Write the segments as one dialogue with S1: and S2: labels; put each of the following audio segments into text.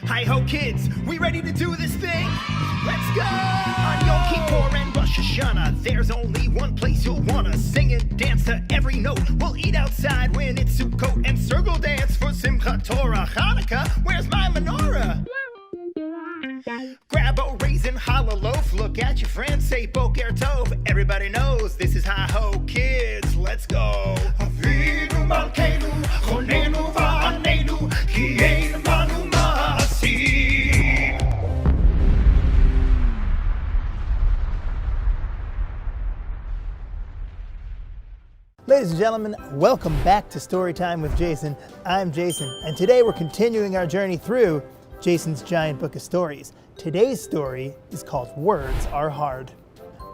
S1: HiHo Kids, we ready to do this thing? Let's go! On Yom Kippur and Rosh Hashanah, there's only one place you'll wanna sing and dance to every note. We'll eat outside when it's Sukkot and circle dance for Simchat Torah. Hanukkah, where's my menorah? Grab a raisin, challah loaf, look at your friends, say Boker Tov. Everybody knows this is HiHo Kids. Let's go! Avinu Malkeinu, Chonenu Va'anenu, Ki Ein Manu Ma'aseh.
S2: Ladies and gentlemen, welcome back to Storytime with Jason. I'm Jason, and today we're continuing our journey through Jason's giant book of stories. Today's story is called Words Are Hard.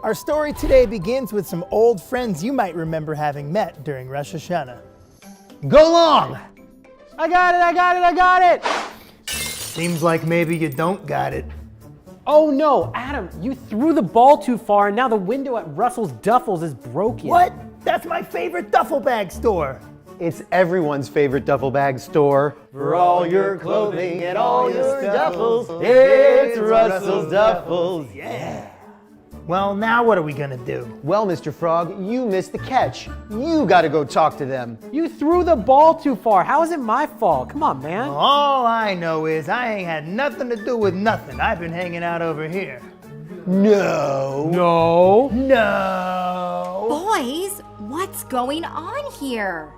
S2: Our story today begins with some old friends you might remember having met during Rosh Hashanah.
S3: Go long! I got it!
S2: Seems like maybe you don't got it.
S3: Oh no, Adam, you threw the ball too far and now the window at Russell's Duffels is broken.
S2: What? That's my favorite duffel bag store.
S4: It's everyone's favorite duffel bag store. For all your clothing and all your duffels, it's Russell's Duffels.
S2: Yeah. Well, now what are we gonna do?
S4: Well, Mr. Frog, you missed the catch. You gotta go talk to them.
S3: You threw the ball too far. How is it my fault? Come on, man.
S2: All I know is I ain't had nothing to do with nothing. I've been hanging out over here.
S4: No.
S5: Boys, what's going on here?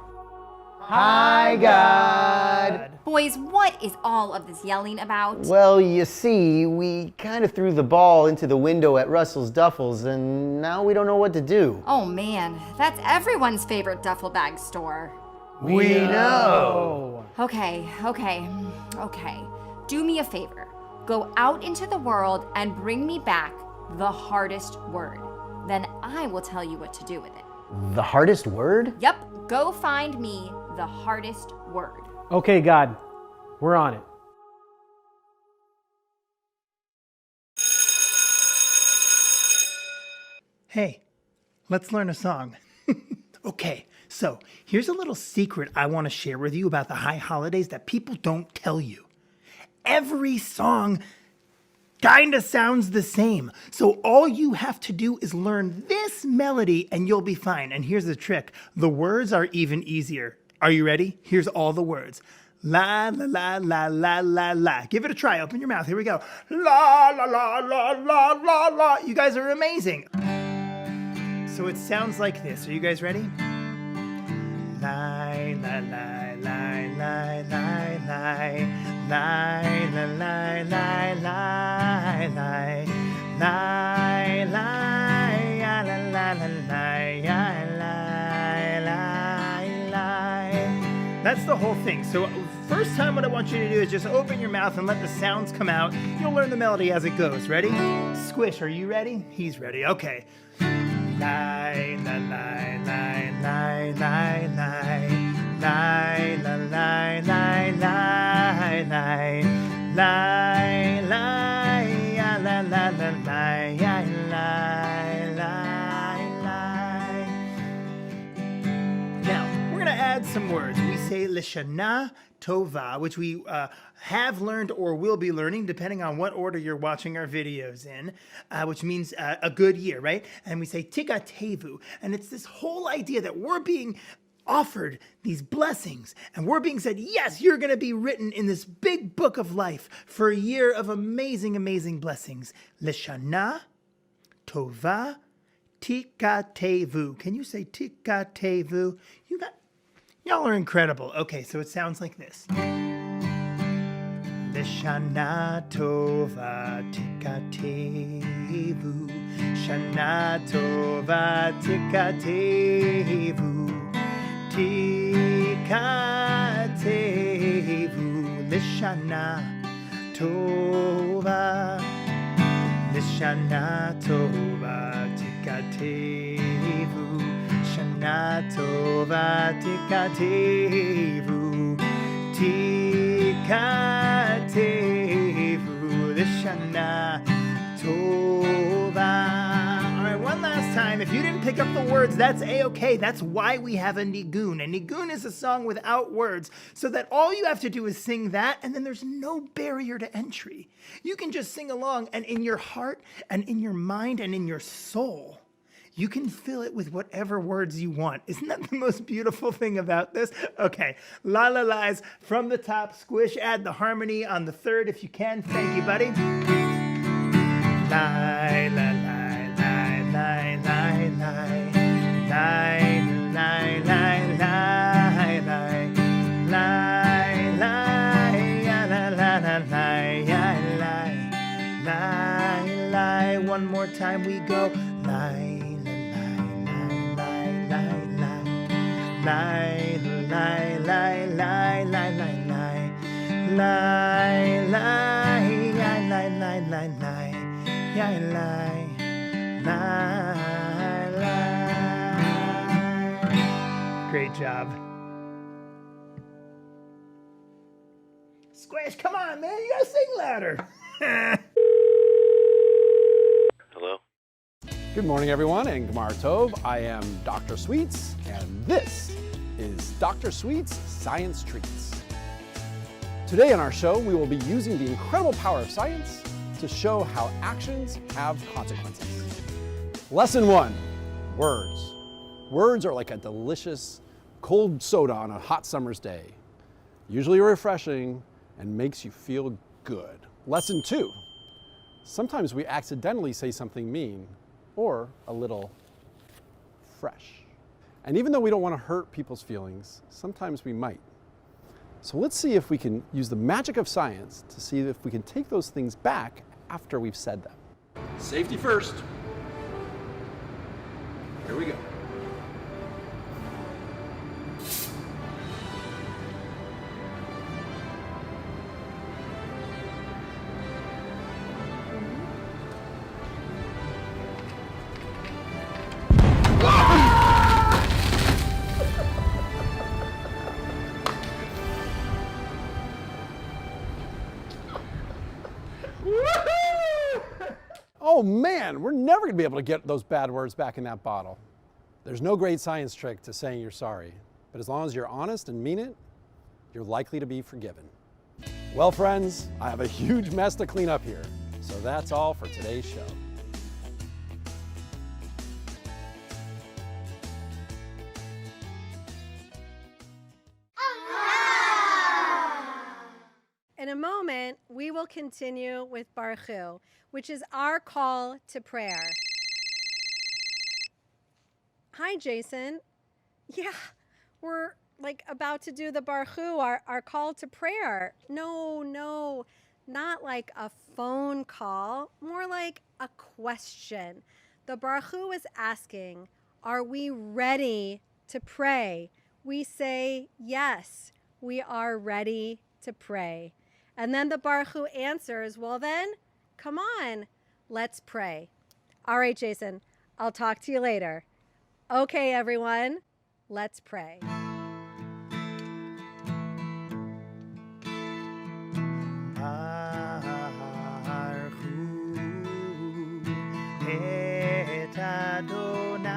S4: Hi, God.
S5: Boys, what is all of this yelling about?
S4: Well, you see, we kind of threw the ball into the window at Russell's Duffels, and now we don't know what to do.
S5: Oh man, that's everyone's favorite duffel bag store.
S4: We know.
S5: Okay. Do me a favor. Go out into the world and bring me back the hardest word. Then I will tell you what to do with it.
S4: The hardest word?
S5: Yep, go find me the hardest word.
S3: Okay, God, we're on it.
S2: Hey, let's learn a song. Okay, so here's a little secret I want to share with you about the high holidays that people don't tell you. Every song kind of sounds the same. So all you have to do is learn this melody and you'll be fine. And here's the trick. The words are even easier. Are you ready? Here's all the words. La, la, la, la, la, la, la. Give it a try. Open your mouth. Here we go. La, la, la, la, la, la, la. You guys are amazing. So it sounds like this. Are you guys ready? La, la, la, la, la, la, la. La, la, la, la, la, la. La, la, la, la, la, la. That's the whole thing. So first time what I want you to do is just open your mouth and let the sounds come out. You'll learn the melody as it goes. Ready? Squish, are you ready? He's ready. Okay. La, la, la, la, la, la, la. La, la, la, la, la, la. La, la, la, la, la, la. Now, we're going to add some words. We say Lishana Tova, which we have learned or will be learning, depending on what order you're watching our videos in, which means a good year, right? And we say Tikatevu. And it's this whole idea that we're being offered these blessings and we're being said, yes, you're going to be written in this big book of life for a year of amazing blessings. Lishana Tova Tikatevu. Can you say Tikatevu? Y'all are incredible. Okay, so it sounds like this. Lishana Tova Tikatevu. Shana Tova Tikatevu. Tikatevu. Lishana Tova. Lishana Tova Tikatevu. Shana Tova Tikatevu. Tikatevu. Lishana Tova. All right, one last time. If you didn't pick up the words, that's a-okay. That's why we have a nigun. A nigun is a song without words, so that all you have to do is sing that, and then there's no barrier to entry. You can just sing along, and in your heart, and in your mind, and in your soul, you can fill it with whatever words you want. Isn't that the most beautiful thing about this? Okay, la la la's from the top. Squish, add the harmony on the third if you can. Thank you, buddy. La la la la la la la la la la la. One more time we go. Lie, lie, lie, lie, lie, lie, lie, lie, lie, lie, lie, lie, lie, lie, lie, lie, lie. Great job. Squish, come on, man, you gotta sing louder.
S6: Hello?
S7: Good morning, everyone, and Gemar Tov. I am Dr. Sweets, and this is Dr. Sweets Science Treats. Today on our show, we will be using the incredible power of science to show how actions have consequences. Lesson 1, words. Words are like a delicious cold soda on a hot summer's day, usually refreshing and makes you feel good. Lesson 2, sometimes we accidentally say something mean or a little fresh. And even though we don't want to hurt people's feelings, sometimes we might. So let's see if we can use the magic of science to see if we can take those things back after we've said them. Safety first. Here we go. Oh man, we're never gonna be able to get those bad words back in that bottle. There's no great science trick to saying you're sorry, but as long as you're honest and mean it, you're likely to be forgiven. Well, friends, I have a huge mess to clean up here, so that's all for today's show.
S8: In a moment, we will continue with Barchu, which is our call to prayer. Hi, Jason. Yeah, we're about to do the Barchu, our call to prayer. No, not like a phone call, more like a question. The Barchu is asking, are we ready to pray? We say, yes, we are ready to pray. And then the Barchu answers, well then, come on, let's pray. All right, Jason, I'll talk to you later. Okay, everyone, let's pray.
S2: Et Adonai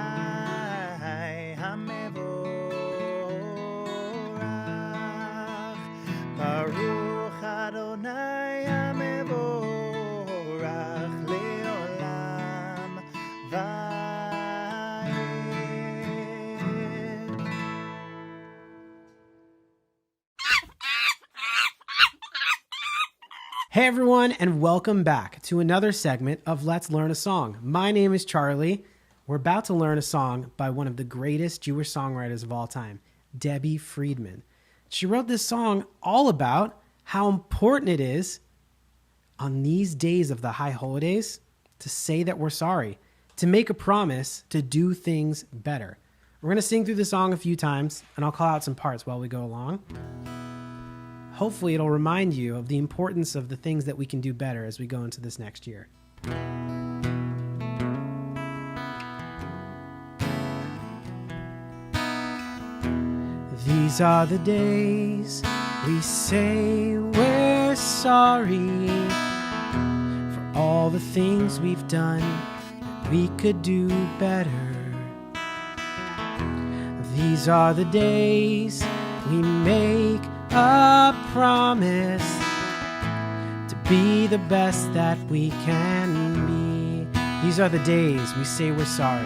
S2: hamevorach, Baruch Adonai hamevorach leolam va'ed.
S3: Hey everyone, and welcome back to another segment of Let's Learn a Song. My name is Charlie. We're about to learn a song by one of the greatest Jewish songwriters of all time, Debbie Friedman. She wrote this song all about how important it is on these days of the high holidays to say that we're sorry, to make a promise to do things better. We're going to sing through the song a few times, and I'll call out some parts while we go along. Hopefully it'll remind you of the importance of the things that we can do better as we go into this next year. These are the days we say we're sorry for all the things we've done that that we could do better. These are the days we make a promise to be the best that we can be. These are the days we say we're sorry.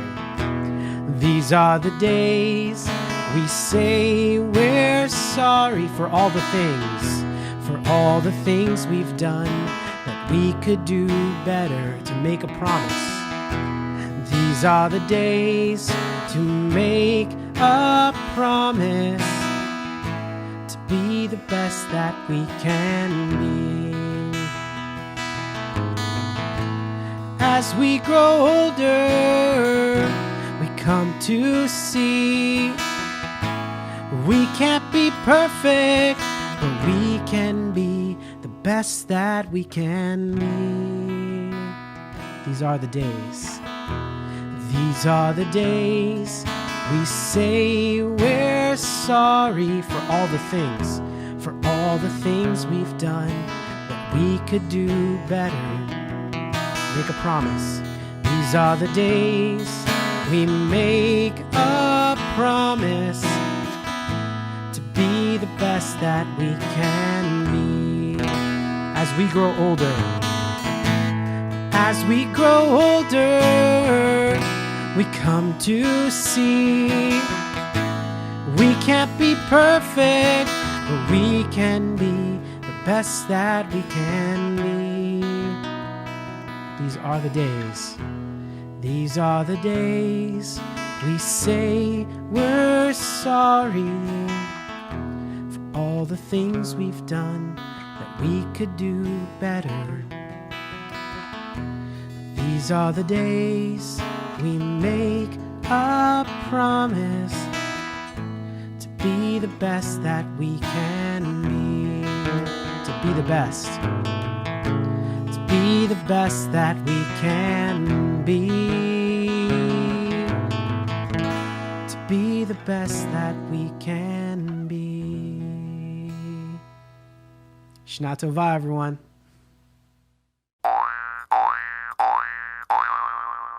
S3: These are the days we say we're sorry for all the things we've done, that we could do better, to make a promise. These are the days to make a promise to be the best that we can be. As we grow older, we come to see we can't be perfect, but we can be the best that we can be. These are the days. These are the days we say we're sorry for all the things we've done, that we could do better. Make a promise. These are the days we make a promise to be the best that we can be. As we grow older, we come to see we can't be perfect, but we can be the best that we can be. These are the days. These are the days we say we're sorry for all the things we've done, that we could do better. These are the days we make a promise to be the best that we can be. To be the best. To be the best that we can be. To be the best that we can be. Shana Tova, everyone.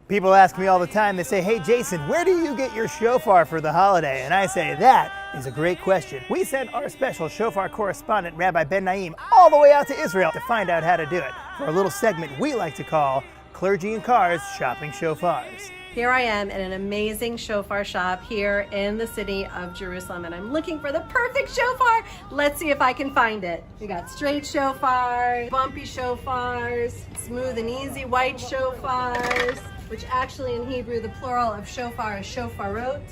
S2: People ask me all the time, they say, hey Jason, where do you get your shofar for the holiday? And I say, that is a great question. We sent our special shofar correspondent, Rabbi Ben Naim, all the way out to Israel to find out how to do it for a little segment we like to call Clergy in Cars Shopping Shofars.
S8: Here I am at an amazing shofar shop here in the city of Jerusalem, and I'm looking for the perfect shofar. Let's see if I can find it. We got straight shofars, bumpy shofars, smooth and easy white shofars, which actually in Hebrew the plural of shofar is shofarot.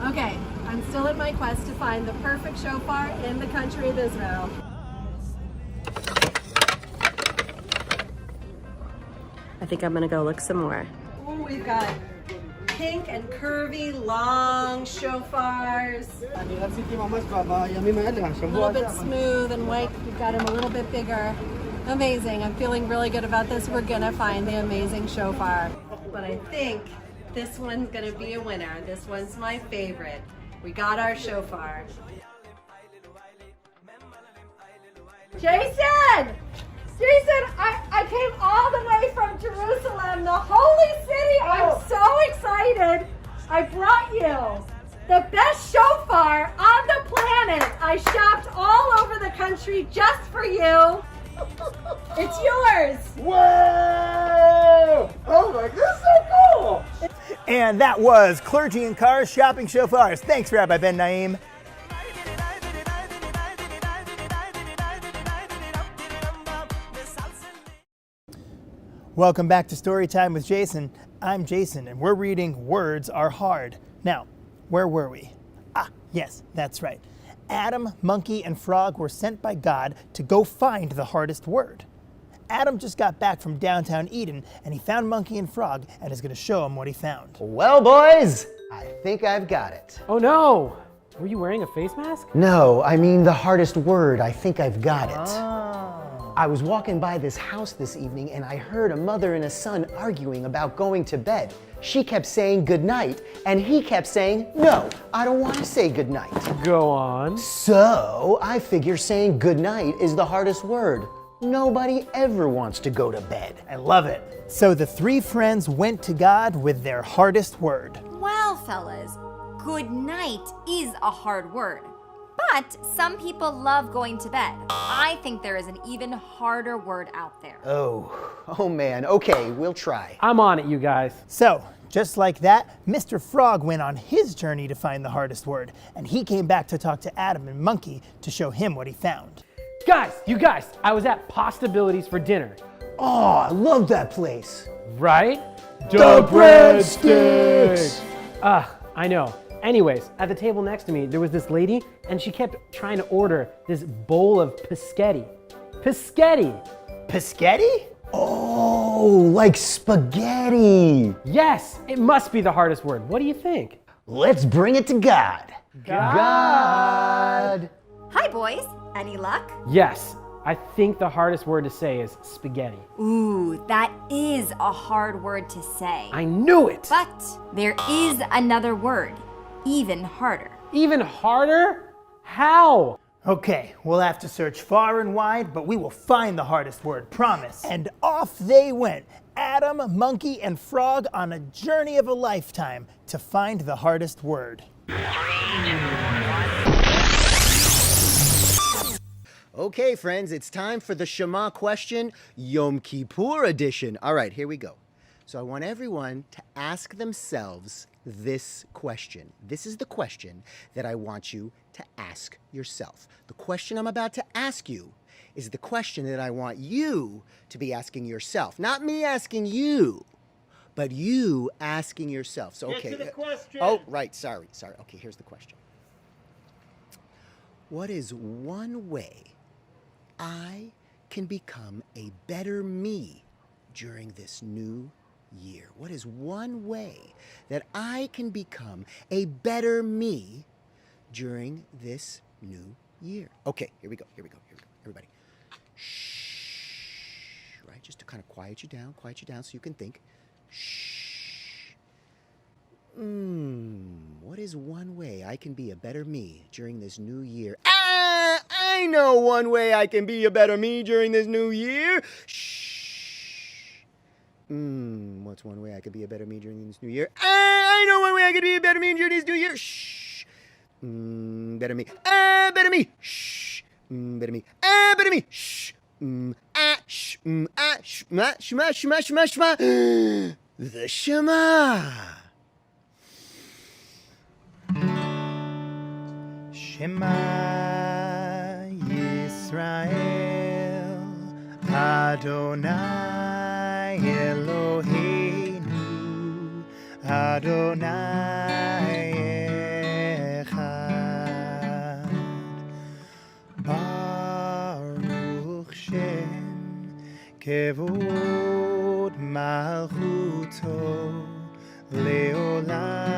S8: Okay, I'm still at my quest to find the perfect shofar in the country of Israel. I think I'm gonna go look some more. Oh, we've got pink and curvy, long shofars. A little bit smooth and white. We've got them a little bit bigger. Amazing. I'm feeling really good about this. We're gonna find the amazing shofar. But I think this one's gonna be a winner. This one's my favorite. We got our shofar. Jason! Jason, I came all the way from Jerusalem, the holy city. I'm so excited. I brought you the best shofar on the planet. I shopped all over the country just for you. It's yours.
S4: Whoa! Oh my, this is so cool!
S2: And that was Clergy in Cars Shopping Shofars. Thanks, Rabbi Ben Naim. Welcome back to Storytime with Jason. I'm Jason, and we're reading Words Are Hard. Now, where were we? Yes, that's right. Adam, monkey, and frog were sent by God to go find the hardest word. Adam just got back from downtown Eden, and he found Monkey and Frog and is going to show him what he found.
S4: Well, boys, I think I've got it.
S3: Oh no! Were you wearing a face mask?
S4: No, I mean the hardest word. I think I've got it. I was walking by this house this evening and I heard a mother and a son arguing about going to bed. She kept saying goodnight and he kept saying, no, I don't want to say goodnight.
S3: Go on.
S4: So I figure saying goodnight is the hardest word. Nobody ever wants to go to bed.
S2: I love it. So the three friends went to God with their hardest word.
S5: Well, fellas, good night is a hard word. But some people love going to bed. I think there is an even harder word out there.
S4: Oh man, okay, we'll try.
S3: I'm on it, you guys.
S2: So, just like that, Mr. Frog went on his journey to find the hardest word, and he came back to talk to Adam and Monkey to show him what he found.
S3: You guys, I was at Possibilities for dinner.
S4: Oh, I love that place.
S3: Right?
S4: The breadsticks!
S3: I know. Anyways, at the table next to me, there was this lady, and she kept trying to order this bowl of pescetti. Pescetti!
S2: Pescetti?
S4: Oh, like spaghetti.
S3: Yes, it must be the hardest word. What do you think?
S4: Let's bring it to God. God.
S5: Hi, boys. Any luck?
S3: Yes, I think the hardest word to say is spaghetti.
S5: Ooh, that is a hard word to say.
S3: I knew it!
S5: But there is another word, even harder.
S3: Even harder? How?
S2: Okay, we'll have to search far and wide, but we will find the hardest word, promise. And off they went, Adam, Monkey, and Frog on a journey of a lifetime to find the hardest word.
S4: Okay, friends, it's time for the Shama question, Yom Kippur edition. All right, here we go. So I want everyone to ask themselves this question. This is the question that I want you to ask yourself. The question I'm about to ask you is the question that I want you to be asking yourself. Not me asking you, but you asking yourself. So, okay.
S2: Get to the question.
S4: Oh, right. Sorry. Okay, here's the question. What is one way I can become a better me during this new year? What is one way that I can become a better me during this new year? Okay, here we go. Everybody. Shh. Right, just to kind of quiet you down so you can think. Shh. What is one way I can be a better me during this new year? I know one way I can be a better me during this new year. Shh. What's one way I could be a better me during this new year? I know one way I could be a better me during this new year. Shh. Better me. Better me. Shh. Better me. Better me. Shh. Shema. The Shema.
S2: Shema Yisrael Adonai Eloheinu Adonai Echad Baruch Shem Kevod Malchuto Leolam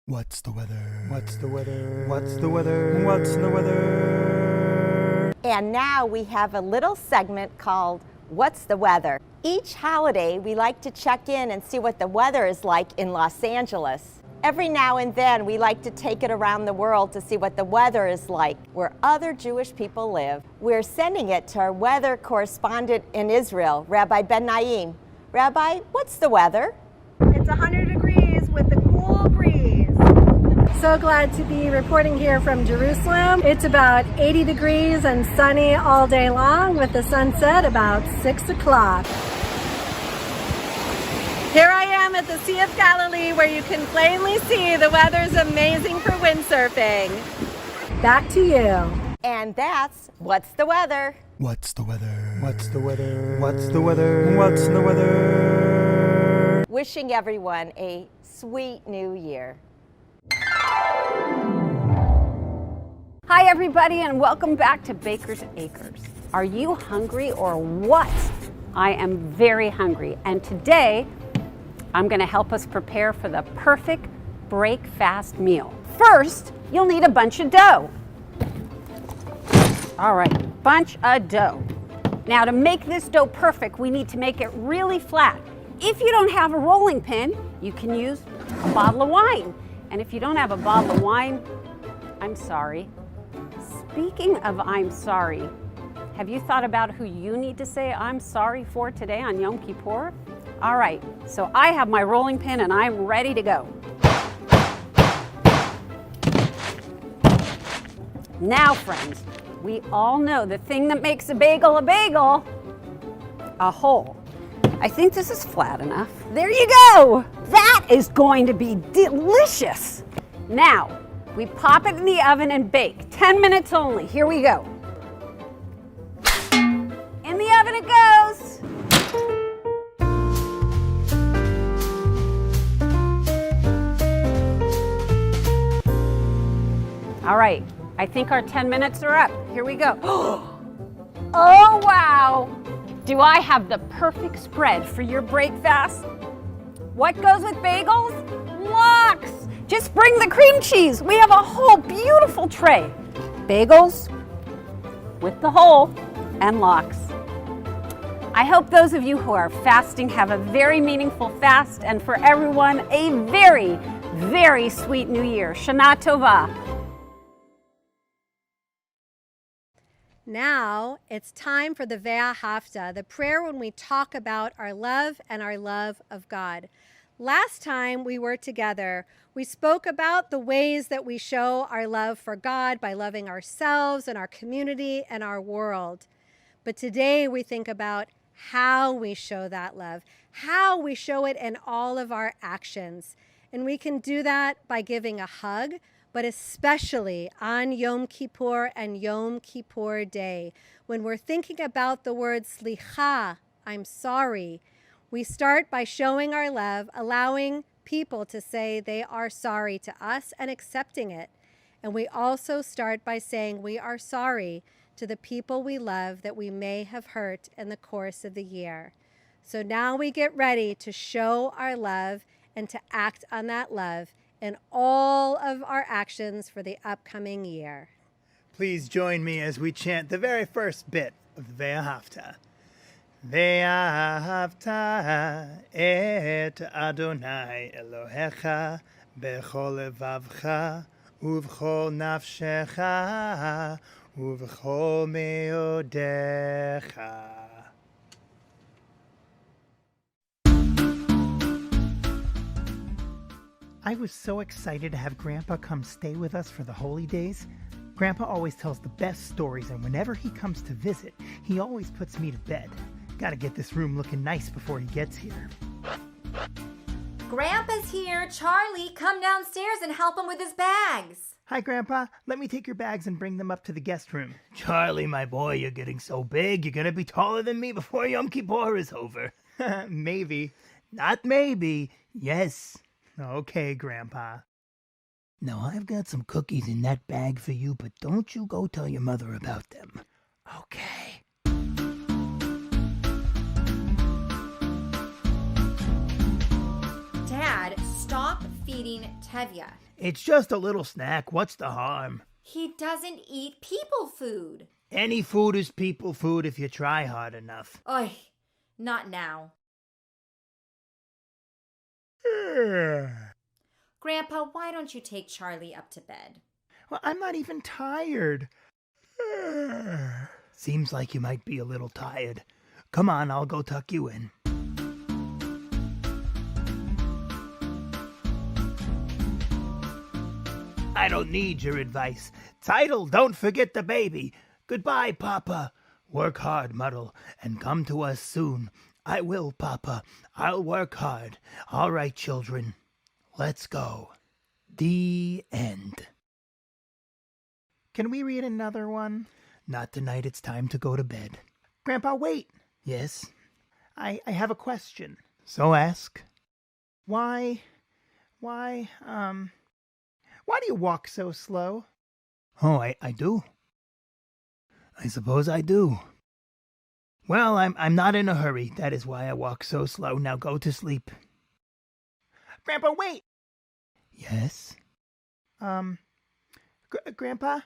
S2: What's the weather? What's the weather? What's the weather? What's the weather?
S6: And now we have a little segment called What's the Weather? Each holiday we like to check in and see what the weather is like in Los Angeles. Every now and then we like to take it around the world to see what the weather is like where other Jewish people live. We're sending it to our weather correspondent in Israel, Rabbi Ben Naim. Rabbi, what's the weather?
S8: It's 100 degrees with a cool breeze. So glad to be reporting here from Jerusalem. It's about 80 degrees and sunny all day long with the sunset about 6 o'clock. Here I am at the Sea of Galilee where you can plainly see the weather's amazing for windsurfing. Back to you.
S6: And that's What's the Weather?
S2: What's the weather? What's the weather? What's the weather? What's the weather?
S6: Wishing everyone a sweet new year.
S9: Hi everybody and welcome back to Baker's Acres. Are you hungry or what? I am very hungry and today I'm going to help us prepare for the perfect break-fast meal. First, you'll need a bunch of dough. All right, bunch of dough. Now to make this dough perfect, we need to make it really flat. If you don't have a rolling pin, you can use a bottle of wine. And if you don't have a bottle of wine, I'm sorry. Speaking of I'm sorry, have you thought about who you need to say I'm sorry for today on Yom Kippur? All right, so I have my rolling pin and I'm ready to go. Now, friends, we all know the thing that makes a bagel, a hole. I think this is flat enough. There you go. That is going to be delicious. Now, we pop it in the oven and bake. 10 minutes only. Here we go. In the oven it goes. All right, I think our 10 minutes are up. Here we go. Oh, wow. Do I have the perfect spread for your breakfast? What goes with bagels? Lox. Just bring the cream cheese. We have a whole beautiful tray. Bagels with the hole and lox. I hope those of you who are fasting have a very meaningful fast, and for everyone, a very, very sweet new year. Shana Tova.
S8: Now it's time for the Ve'ahavta, the prayer when we talk about our love and our love of God. Last time we were together, we spoke about the ways that we show our love for God by loving ourselves and our community and our world. But today we think about how we show that love, how we show it in all of our actions. And we can do that by giving a hug, but especially on Yom Kippur and Yom Kippur Day, when we're thinking about the word slicha, I'm sorry. We start by showing our love, allowing people to say they are sorry to us and accepting it. And we also start by saying we are sorry to the people we love that we may have hurt in the course of the year. So now we get ready to show our love and to act on that love in all of our actions for the upcoming year.
S2: Please join me as we chant the very first bit of the Ve'ahavta. Ve'ahavta et Adonai Elohecha bechol levavcha uvchol nafshecha uvchol meodecha. I was so excited to have Grandpa come stay with us for the holy days. Grandpa always tells the best stories, and whenever he comes to visit, he always puts me to bed. Gotta get this room looking nice before he gets here.
S5: Grandpa's here. Charlie, come downstairs and help him with his bags.
S2: Hi, Grandpa. Let me take your bags and bring them up to the guest room. Charlie, my boy, you're getting so big, you're gonna be taller than me before Yom Kippur is over. Maybe. Not maybe. Yes. Okay, Grandpa. Now, I've got some cookies in that bag for you, but don't you go tell your mother about them. Okay.
S5: Dad, stop feeding Tevye.
S2: It's just a little snack. What's the harm?
S5: He doesn't eat people food.
S2: Any food is people food if you try hard enough.
S5: Oy, not now. Grandpa, why don't you take Charlie up to bed?
S2: Well, I'm not even tired. Seems like you might be a little tired. Come on, I'll go tuck you in. I don't need your advice. Title, don't forget the baby. Goodbye, Papa. Work hard, Muddle, and come to us soon. I will, Papa. I'll work hard. All right, children. Let's go. The end. Can we read another one? Not tonight. It's time to go to bed. Grandpa, wait. Yes? I have a question. So ask. Why do you walk so slow? Oh, I do. I suppose I do. Well, I'm not in a hurry. That is why I walk so slow. Now go to sleep. Grandpa, wait! Yes? Grandpa?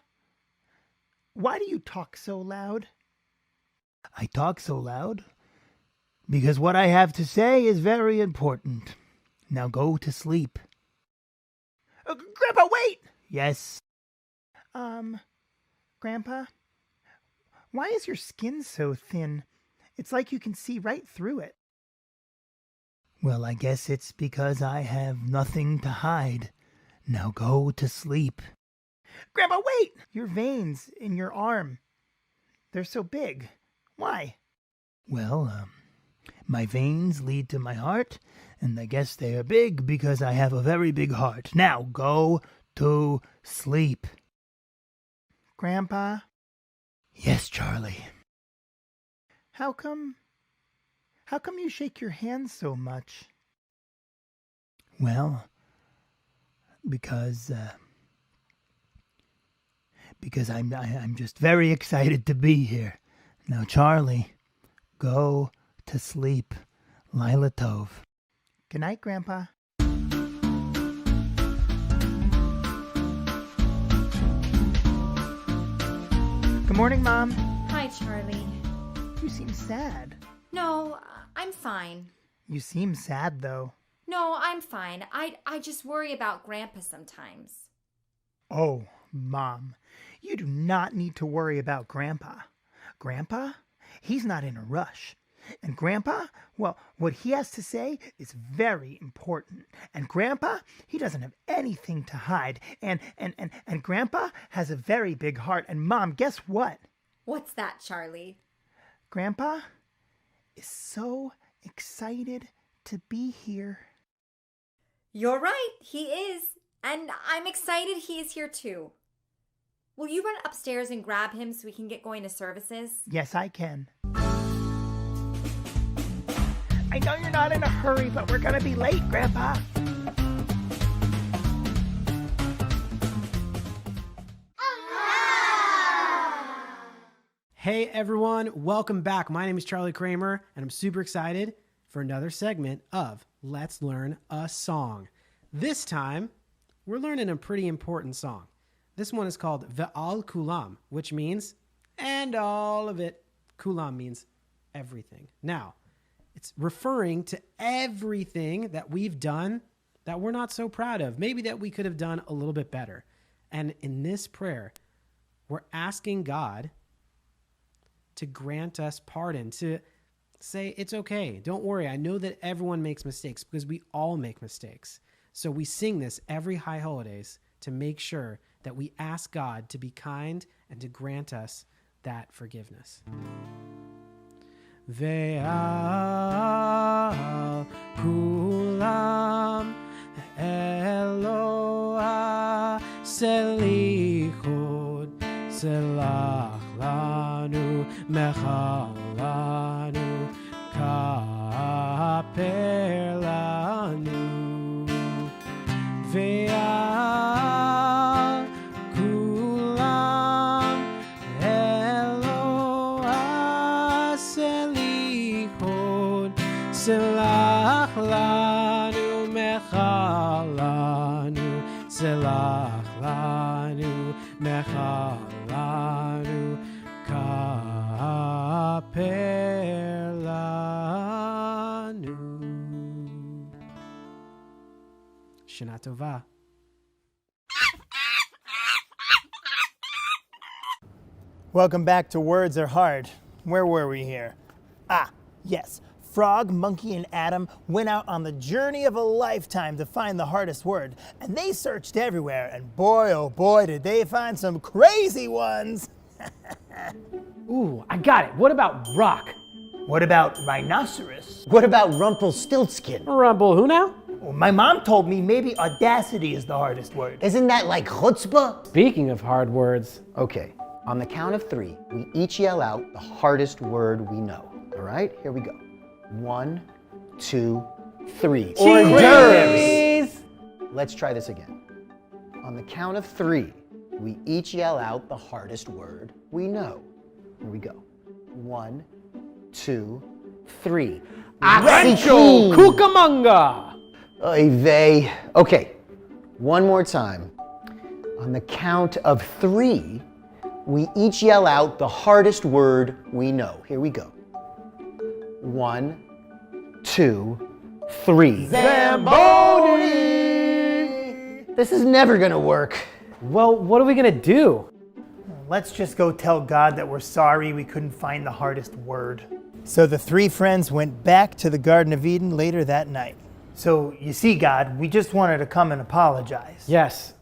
S2: Why do you talk so loud? I talk so loud because what I have to say is very important. Now go to sleep. Grandpa, wait! Yes. Grandpa, why is your skin so thin? It's like you can see right through it. Well, I guess it's because I have nothing to hide. Now go to sleep. Grandpa, wait! Your veins in your arm, they're so big. Why? Well, my veins lead to my heart, and I guess they are big because I have a very big heart. Now go to sleep. Grandpa? Yes, Charlie. How come you shake your hands so much? Well, because I'm just very excited to be here. Now, Charlie, go to sleep. Lila Tov. Good night, Grandpa. Good morning, Mom.
S5: Hi, Charlie.
S2: You seem sad.
S5: No, I'm fine.
S2: You seem sad, though.
S5: No, I'm fine. I just worry about Grandpa sometimes.
S2: Oh, Mom, you do not need to worry about Grandpa. Grandpa, he's not in a rush. And Grandpa, well, what he has to say is very important. And Grandpa, he doesn't have anything to hide. And Grandpa has a very big heart. And Mom, guess what?
S5: What's that, Charlie?
S2: Grandpa is so excited to be here.
S5: You're right, he is. And I'm excited he is here too. Will you run upstairs and grab him so we can get going to services?
S2: Yes, I can. I know you're not in a hurry, but we're gonna be late, Grandpa.
S3: Hey everyone, welcome back. My name is Charlie Kramer, and I'm super excited for another segment of Let's Learn a Song. This time, we're learning a pretty important song. This one is called Al-Kulam, which means, and all of it. Kulam means everything. Now, it's referring to everything that we've done that we're not so proud of, maybe that we could have done a little bit better. And in this prayer, we're asking God to grant us pardon, to say, it's okay, don't worry, I know that everyone makes mistakes because we all make mistakes. So we sing this every high holidays to make sure that we ask God to be kind and to grant us that forgiveness. Al-Kulam Eloah Selichud Selach Lanu Mechal Lanu Kaper Lanu Al-Kulam Eloah Selichud Selach Lanu Mechal Lanu Selach Lanu Mechal Lanu Kaper Lanu. Shana Tova.
S2: Welcome back to Words Are Hard. Where were we here? Ah, yes. Frog, Monkey, and Adam went out on the journey of a lifetime to find the hardest word. And they searched everywhere, and boy, oh boy, did they find some crazy ones.
S3: Ooh, I got it. What about rock?
S2: What about rhinoceros?
S4: What about Rumpelstiltskin?
S3: Rumble who now?
S2: Well, my mom told me maybe audacity is the hardest word.
S4: Isn't that like chutzpah?
S3: Speaking of hard words.
S4: Okay, on the count of 3, we each yell out the hardest word we know. All right, here we go. 1, 2, 3.
S3: Hors d'oeuvres.
S4: Let's try this again. On the count of 3, we each yell out the hardest word we know. Here we go. 1, 2, 3.
S3: Rancho Cucamonga.
S4: Oy vey. Okay, one more time. On the count of 3, we each yell out the hardest word we know. Here we go. 1, 2, 3.
S2: Zamboni!
S4: This is never gonna work.
S3: Well, what are we gonna do?
S2: Let's just go tell God that we're sorry we couldn't find the hardest word. So the three friends went back to the Garden of Eden later that night. So you see, God, we just wanted to come and apologize.
S3: Yes,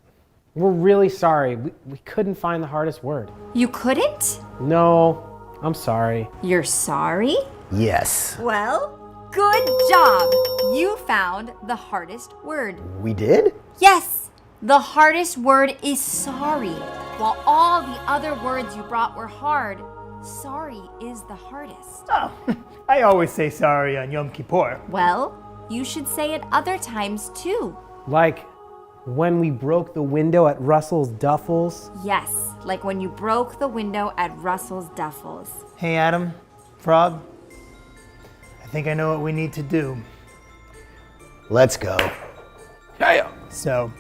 S3: we're really sorry. We couldn't find the hardest word.
S5: You couldn't?
S3: No, I'm sorry.
S5: You're sorry?
S4: Yes.
S5: Well, good job. You found the hardest word.
S4: We did?
S5: Yes, the hardest word is sorry. While all the other words you brought were hard, sorry is the hardest.
S2: Oh, I always say sorry on Yom Kippur.
S5: Well, you should say it other times too.
S3: Like when we broke the window at Russell's Duffels.
S5: Yes, like when you broke the window at Russell's Duffels.
S2: Hey, Adam, Frog, I think I know what we need to do.
S4: Let's go.
S7: Yeah.
S2: So,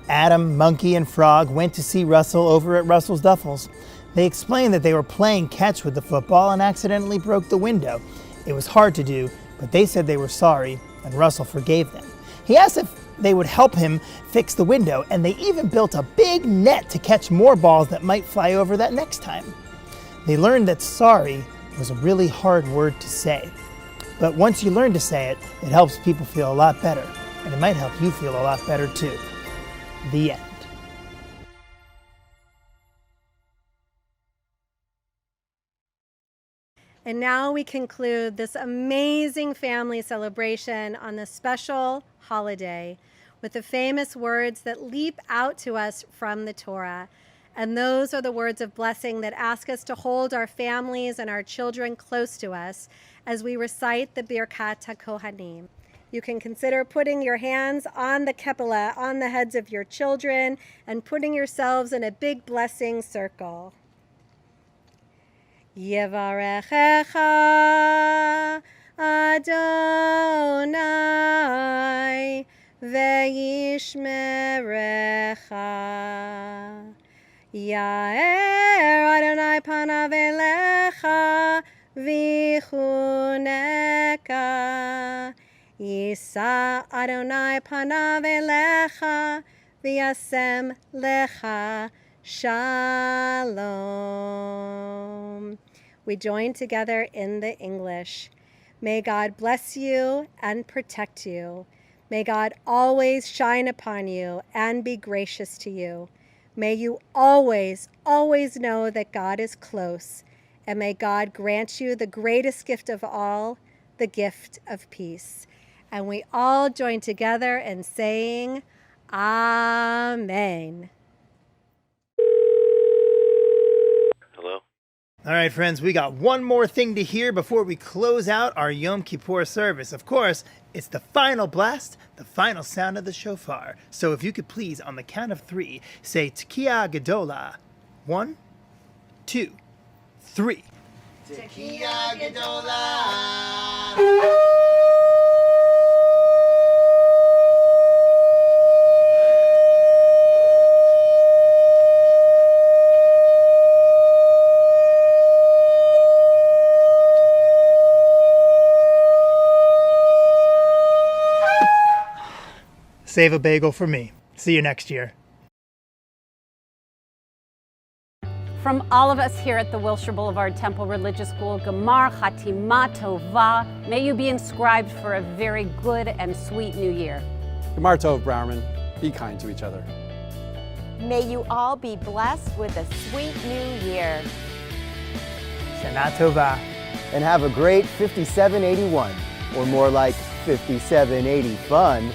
S2: Adam, Monkey, and Frog went to see Russell over at Russell's Duffels. They explained that they were playing catch with the football and accidentally broke the window. It was hard to do, but they said they were sorry, and Russell forgave them. He asked if they would help him fix the window, and they even built a big net to catch more balls that might fly over that next time. They learned that sorry was a really hard word to say. But once you learn to say it, it helps people feel a lot better, and it might help you feel a lot better too. The end.
S8: And now we conclude this amazing family celebration on this special holiday with the famous words that leap out to us from the Torah. And those are the words of blessing that ask us to hold our families and our children close to us as we recite the Birkat HaKohanim. You can consider putting your hands on the Keppelah, on the heads of your children, and putting yourselves in a big blessing circle. Yevarechecha Adonai ve'yishmerecha. Ya'er Adonai panav elecha v'chuneka. Yisa Adonai panav elecha v'yasem lecha shalom. We join together in the English. May God bless you and protect you. May God always shine upon you and be gracious to you. May you always, always know that God is close. And may God grant you the greatest gift of all, the gift of peace. And we all join together in saying, Amen.
S1: Hello?
S2: All right, friends, we got one more thing to hear before we close out our Yom Kippur service. Of course, it's the final blast, the final sound of the shofar. So if you could please, on the count of 3, say Tekiah Gedola. 1, 2, 3. Tekiah Gedola. Save a bagel for me. See you next year.
S9: From all of us here at the Wilshire Boulevard Temple Religious School, Gemar Chatima Tova, may you be inscribed for a very good and sweet new year.
S7: Gemar Tov, Browerman. Be kind to each other.
S6: May you all be blessed with a sweet new year.
S2: Shana Tova.
S4: And have a great 5781, or more like 5780 fun.